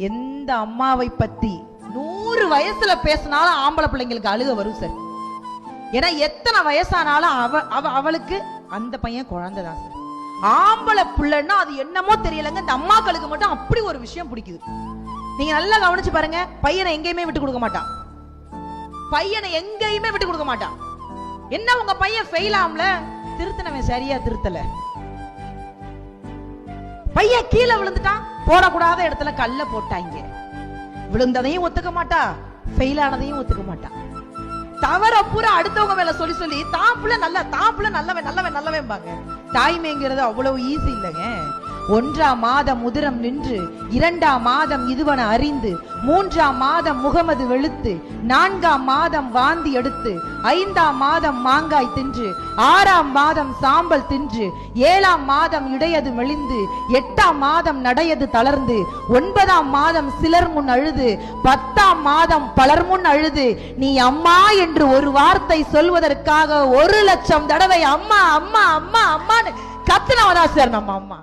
எந்த அம்மாவை பத்தி 100 வயசுல பேசினாலும் ஆம்பளை பிள்ளைங்களுக்கு அழுக வரும் சார். ஏன்னா எத்தனை வயசானாலும் அவளுக்கு அந்த பையன் குழந்தைதான் சார். ஆம்பளை பிள்ளைன்னா அது என்னமோ தெரியலங்க, இந்த அம்மாக்களுக்கு மட்டும் அப்படி ஒரு விஷயம் பிடிக்குது. நீங்க நல்லா கவனிச்சு பாருங்க, பையனை எங்கேயுமே விட்டு கொடுக்க மாட்டான். பையனை எங்கேயுமே விட்டு கொடுக்க மாட்டான். என்ன உங்க பையன் ஃபெயில் ஆம்ல, திருத்தனவன் சரியா திருத்தல, பையன் கீழே விழுந்துட்டான், போடக்கூடாத இடத்துல கல்ல போட்டாங்க. விழுந்ததையும் ஒத்துக்க மாட்டா, ஃபெயில் ஆனதையும் ஒத்துக்க மாட்டா. தவற பூரா அடுத்தவங்க மேல சொல்லி சொல்லி தான் புள்ள நல்லவன் பாங்க. தாய்மைங்கிறது அவ்வளவு ஈஸி இல்லைங்க. 1ஆம் மாதம் உதிரம் நின்று, 2ஆம் மாதம் இதுவன அறிந்து, 3ஆம் மாதம் முகமது வெளுத்து, 4ஆம் மாதம் வாந்தி எடுத்து, 5ஆம் மாதம் மாங்காய் தின்று, 6ஆம் மாதம் சாம்பல் தின்று, 7ஆம் மாதம் இடையது மெலிந்து, 8ஆம் மாதம் நடையது தளர்ந்து, 9ஆம் மாதம் சிலர் முன் அழுது, 10ஆம் மாதம் பலர் முன் அழுது, நீ அம்மா என்று ஒரு வார்த்தை சொல்வதற்காக 1,00,000 தடவை அம்மா அம்மா அம்மா அம்மான்னு கத்துனவதா சார் நம்ம அம்மா.